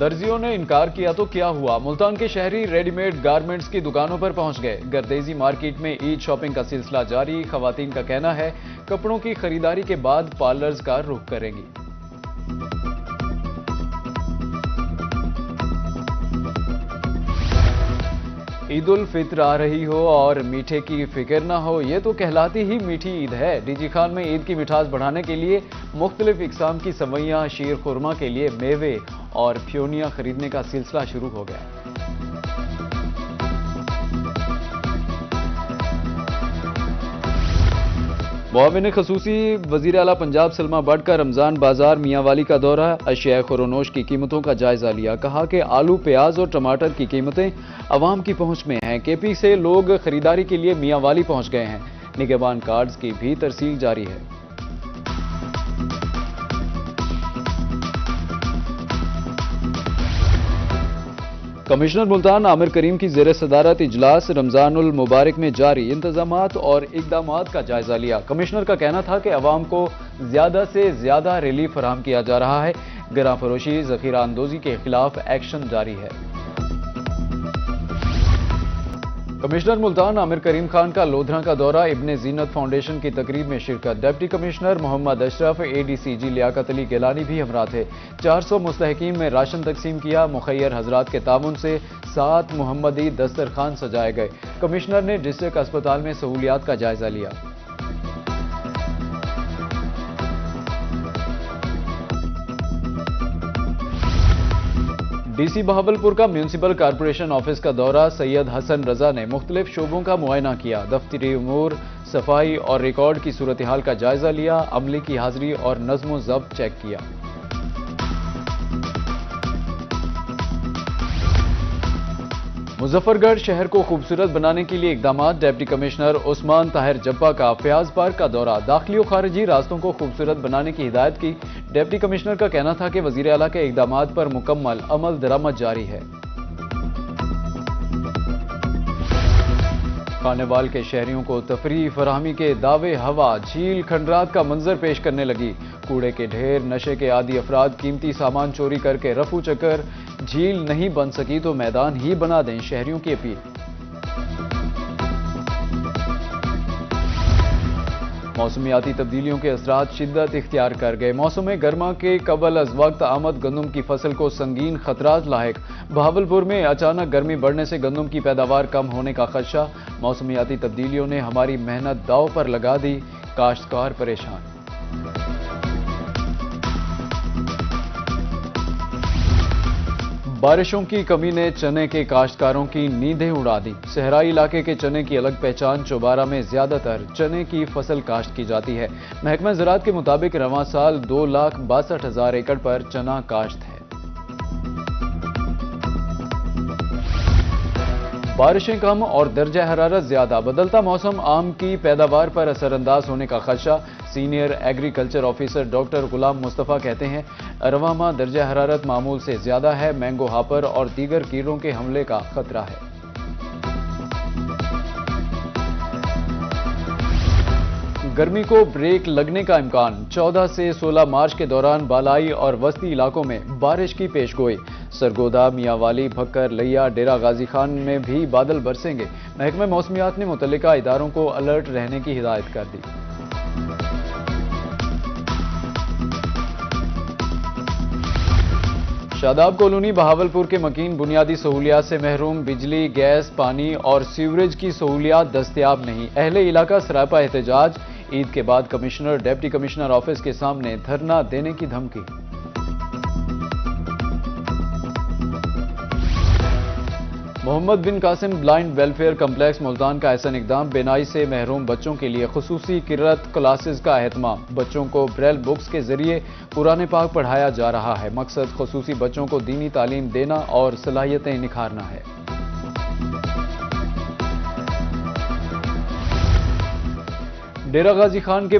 درزیوں نے انکار کیا تو کیا ہوا؟ ملتان کے شہری ریڈی میڈ گارمنٹس کی دکانوں پر پہنچ گئے۔ گردیزی مارکیٹ میں عید شاپنگ کا سلسلہ جاری۔ خواتین کا کہنا ہے کپڑوں کی خریداری کے بعد پارلرز کا رخ کریں گی۔ عید الفطر آ رہی ہو اور میٹھے کی فکر نہ ہو، یہ تو کہلاتی ہی میٹھی عید ہے۔ ڈی جی خان میں عید کی مٹھاس بڑھانے کے لیے مختلف اقسام کی سوئیاں، شیر خورما کے لیے میوے اور پھیونیاں خریدنے کا سلسلہ شروع ہو گیا۔ معاون خصوصی وزیر اعلیٰ پنجاب سلمہ بٹ کا رمضان بازار میاں والی کا دورہ، اشیاء خورونوش کی قیمتوں کا جائزہ لیا۔ کہا کہ آلو، پیاز اور ٹماٹر کی قیمتیں عوام کی پہنچ میں ہیں۔ کے پی سے لوگ خریداری کے لیے میاں والی پہنچ گئے ہیں۔ نگہبان کارڈز کی بھی ترسیل جاری ہے۔ کمشنر ملتان عامر کریم کی زیر صدارت اجلاس رمضان المبارک میں جاری انتظامات اور اقدامات کا جائزہ لیا۔ کمشنر کا کہنا تھا کہ عوام کو زیادہ سے زیادہ ریلیف فراہم کیا جا رہا ہے۔ گراں فروشی، ذخیرہ اندوزی کے خلاف ایکشن جاری ہے۔ کمشنر ملتان عامر کریم خان کا لودھراں کا دورہ، ابن زینت فاؤنڈیشن کی تقریب میں شرکت۔ ڈپٹی کمشنر محمد اشرف، اے ڈی سی جی لیاقت علی گیلانی بھی ہمراہ تھے۔ 400 مستحقین میں راشن تقسیم کیا۔ مخیر حضرات کے تعاون سے 7 محمدی دسترخوان سجائے گئے۔ کمشنر نے ڈسٹرکٹ اسپتال میں سہولیات کا جائزہ لیا۔ ڈی سی بہاولپور کا میونسپل کارپوریشن آفس کا دورہ، سید حسن رضا نے مختلف شعبوں کا معائنہ کیا۔ دفتری امور، صفائی اور ریکارڈ کی صورتحال کا جائزہ لیا۔ عملے کی حاضری اور نظم و ضبط چیک کیا۔ مظفر گڑھ شہر کو خوبصورت بنانے کے لیے اقدامات، ڈپٹی کمشنر عثمان طاہر جبا کا فیاض پارک کا دورہ۔ داخلی و خارجی راستوں کو خوبصورت بنانے کی ہدایت کی۔ ڈپٹی کمشنر کا کہنا تھا کہ وزیر اعلیٰ کے اقدامات پر مکمل عمل درآمد جاری ہے۔ خانیوال کے شہریوں کو تفریح فراہمی کے دعوے ہوا، جھیل کھنڈرات کا منظر پیش کرنے لگی۔ کوڑے کے ڈھیر، نشے کے عادی افراد قیمتی سامان چوری کر کے رفو چکر۔ جھیل نہیں بن سکی تو میدان ہی بنا دیں، شہریوں کی اپیل۔ موسمیاتی تبدیلیوں کے اثرات شدت اختیار کر گئے۔ موسم گرما کے قبل از وقت آمد گندم کی فصل کو سنگین خطرات لاحق۔ بہاولپور میں اچانک گرمی بڑھنے سے گندم کی پیداوار کم ہونے کا خدشہ۔ موسمیاتی تبدیلیوں نے ہماری محنت داؤ پر لگا دی، کاشتکار پریشان۔ بارشوں کی کمی نے چنے کے کاشتکاروں کی نیندیں اڑا دی۔ صحرائی علاقے کے چنے کی الگ پہچان، چوبارہ میں زیادہ تر چنے کی فصل کاشت کی جاتی ہے۔ محکمہ زراعت کے مطابق رواں سال 2,62,000 ایکڑ پر چنا کاشت ہے۔ بارشیں کم اور درجہ حرارت زیادہ، بدلتا موسم آم کی پیداوار پر اثر انداز ہونے کا خدشہ۔ Senior agriculture officer doctor Ghulam Mustafa کہتے ہیں رواں ماہ درجہ حرارت معمول سے زیادہ ہے، مینگو ہاپر اور دیگر کیڑوں کے حملے کا خطرہ ہے۔ گرمی کو بریک لگنے کا امکان، 14 سے 16 مارچ کے دوران بالائی اور وسطی علاقوں میں بارش کی پیش گوئی۔ سرگودا، میاں والی، بھکر، لیا، ڈیرہ غازی خان میں بھی بادل برسیں گے۔ محکمہ موسمیات نے متعلقہ اداروں کو الرٹ رہنے کی ہدایت کر دی۔ شاداب کالونی بہاولپور کے مکین بنیادی سہولیات سے محروم، بجلی، گیس، پانی اور سیوریج کی سہولیات دستیاب نہیں۔ اہل علاقہ سراپا احتجاج، عید کے بعد کمشنر، ڈپٹی کمشنر آفس کے سامنے دھرنا دینے کی دھمکی۔ Muhammad bin Qasim blind welfare complex Multan کا احسن اقدام، بینائی سے محروم بچوں کے لیے خصوصی قرأت کلاسز کا اہتمام۔ بچوں کو بریل بکس کے ذریعے قرآن پاک پڑھایا جا رہا ہے۔ مقصد خصوصی بچوں کو دینی تعلیم دینا اور صلاحیتیں نکھارنا ہے۔ ڈیرہ غازی خان کے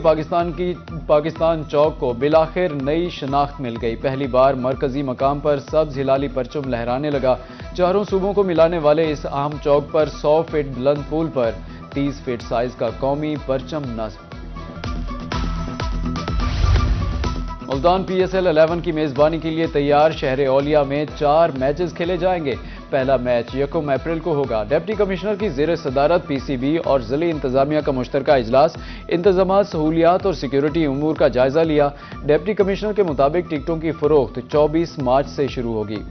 پاکستان چوک کو بالآخر نئی شناخت مل گئی۔ پہلی بار مرکزی مقام پر سبز ہلالی پرچم لہرانے لگا۔ چاروں صوبوں کو ملانے والے اس اہم چوک پر 100 فٹ بلند پول پر 30 فٹ سائز کا قومی پرچم نصب۔ ملتان پی ایس ایل 11 کی میزبانی کے لیے تیار، شہر اولیا میں 4 میچز کھیلے جائیں گے۔ پہلا میچ 1 اپریل کو ہوگا۔ ڈپٹی کمشنر کی زیر صدارت پی سی بی اور ضلعی انتظامیہ کا مشترکہ اجلاس، انتظامات، سہولیات اور سیکیورٹی امور کا جائزہ لیا۔ ڈپٹی کمشنر کے مطابق ٹکٹوں کی فروخت 24 مارچ سے شروع ہوگی۔